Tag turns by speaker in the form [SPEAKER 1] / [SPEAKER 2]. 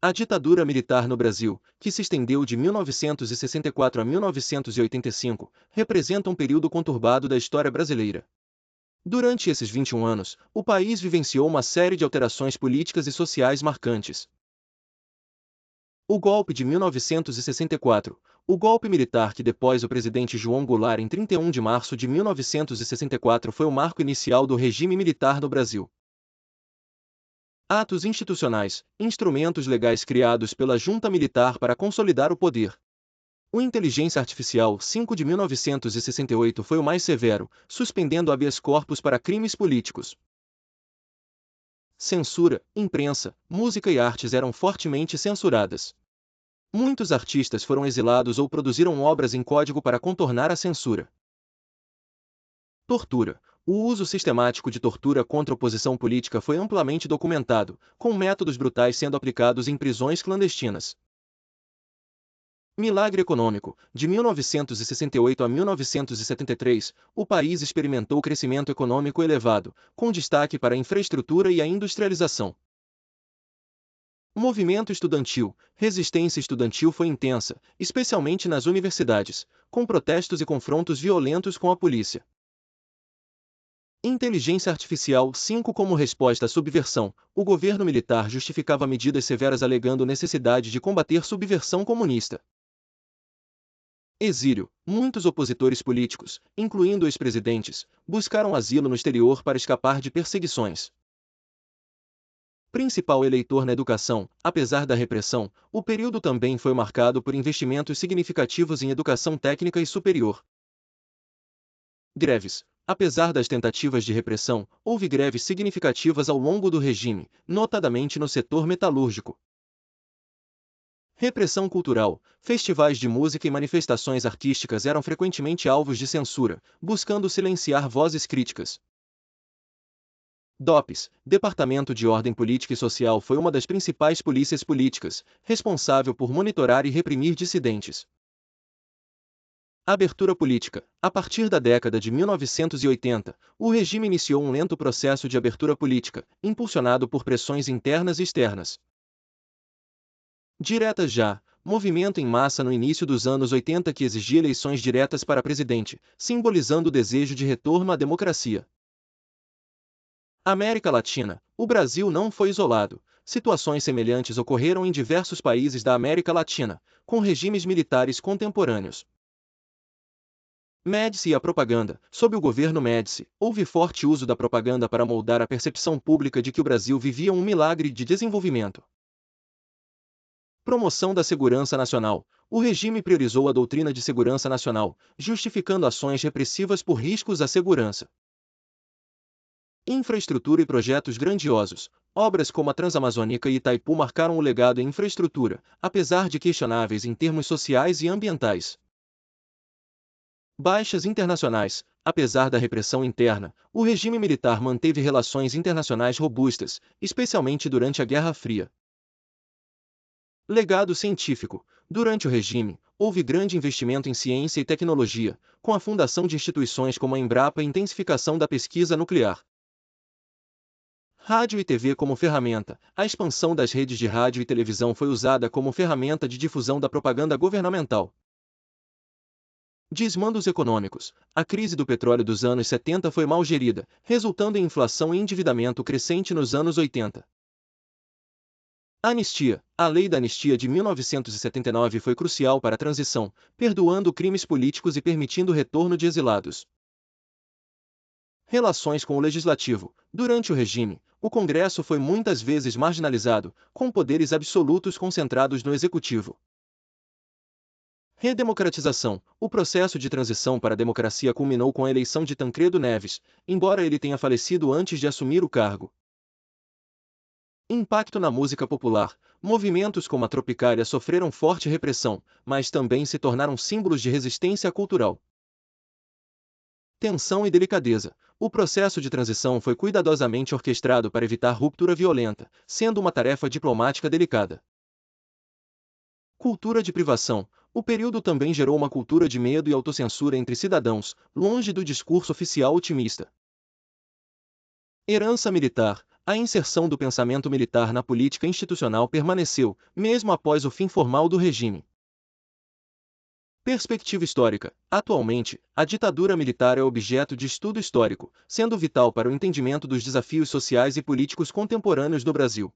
[SPEAKER 1] A ditadura militar no Brasil, que se estendeu de 1964 a 1985, representa um período conturbado da história brasileira. Durante esses 21 anos, o país vivenciou uma série de alterações políticas e sociais marcantes. O golpe de 1964. O golpe militar que depôs o presidente João Goulart em 31 de março de 1964 foi o marco inicial do regime militar no Brasil. Atos institucionais, instrumentos legais criados pela junta militar para consolidar o poder. O Inteligência Artificial 5 de 1968 foi o mais severo, suspendendo habeas corpus para crimes políticos. Censura, imprensa, música e artes eram fortemente censuradas. Muitos artistas foram exilados ou produziram obras em código para contornar a censura. Tortura. O uso sistemático de tortura contra a oposição política foi amplamente documentado, com métodos brutais sendo aplicados em prisões clandestinas. Milagre econômico. De 1968 a 1973, o país experimentou crescimento econômico elevado, com destaque para a infraestrutura e a industrialização. Movimento estudantil. Resistência estudantil foi intensa, especialmente nas universidades, com protestos e confrontos violentos com a polícia. Inteligência Artificial 5 Como resposta à subversão, o governo militar justificava medidas severas alegando necessidade de combater subversão comunista. Exílio. Muitos opositores políticos, incluindo ex-presidentes, buscaram asilo no exterior para escapar de perseguições. Principal eleitor na educação. Apesar da repressão, o período também foi marcado por investimentos significativos em educação técnica e superior. Greves. Apesar das tentativas de repressão, houve greves significativas ao longo do regime, notadamente no setor metalúrgico. Repressão cultural. Festivais de música e manifestações artísticas eram frequentemente alvos de censura, buscando silenciar vozes críticas. DOPS, Departamento de Ordem Política e Social, foi uma das principais polícias políticas, responsável por monitorar e reprimir dissidentes. Abertura política. A partir da década de 1980, o regime iniciou um lento processo de abertura política, impulsionado por pressões internas e externas. Diretas já. Movimento em massa no início dos anos 80 que exigia eleições diretas para presidente, simbolizando o desejo de retorno à democracia. América Latina. O Brasil não foi isolado. Situações semelhantes ocorreram em diversos países da América Latina, com regimes militares contemporâneos. Médici e a propaganda. Sob o governo Médici, houve forte uso da propaganda para moldar a percepção pública de que o Brasil vivia um milagre de desenvolvimento. Promoção da segurança nacional. O regime priorizou a doutrina de segurança nacional, justificando ações repressivas por riscos à segurança. Infraestrutura e projetos grandiosos. Obras como a Transamazônica e Itaipu marcaram o legado em infraestrutura, apesar de questionáveis em termos sociais e ambientais. Baixas internacionais. Apesar da repressão interna, o regime militar manteve relações internacionais robustas, especialmente durante a Guerra Fria. Legado científico. Durante o regime, houve grande investimento em ciência e tecnologia, com a fundação de instituições como a Embrapa e intensificação da pesquisa nuclear. Rádio e TV como ferramenta. A expansão das redes de rádio e televisão foi usada como ferramenta de difusão da propaganda governamental. Desmandos econômicos. A crise do petróleo dos anos 70 foi mal gerida, resultando em inflação e endividamento crescente nos anos 80. Anistia. A Lei da Anistia de 1979 foi crucial para a transição, perdoando crimes políticos e permitindo o retorno de exilados. Relações com o Legislativo. Durante o regime, o Congresso foi muitas vezes marginalizado, com poderes absolutos concentrados no Executivo. Redemocratização. O processo de transição para a democracia culminou com a eleição de Tancredo Neves, embora ele tenha falecido antes de assumir o cargo. Impacto na música popular. Movimentos como a Tropicália sofreram forte repressão, mas também se tornaram símbolos de resistência cultural. Tensão e delicadeza. O processo de transição foi cuidadosamente orquestrado para evitar ruptura violenta, sendo uma tarefa diplomática delicada. Cultura de privação. O período também gerou uma cultura de medo e autocensura entre cidadãos, longe do discurso oficial otimista. Herança militar. A inserção do pensamento militar na política institucional permaneceu, mesmo após o fim formal do regime. Perspectiva histórica. Atualmente, a ditadura militar é objeto de estudo histórico, sendo vital para o entendimento dos desafios sociais e políticos contemporâneos do Brasil.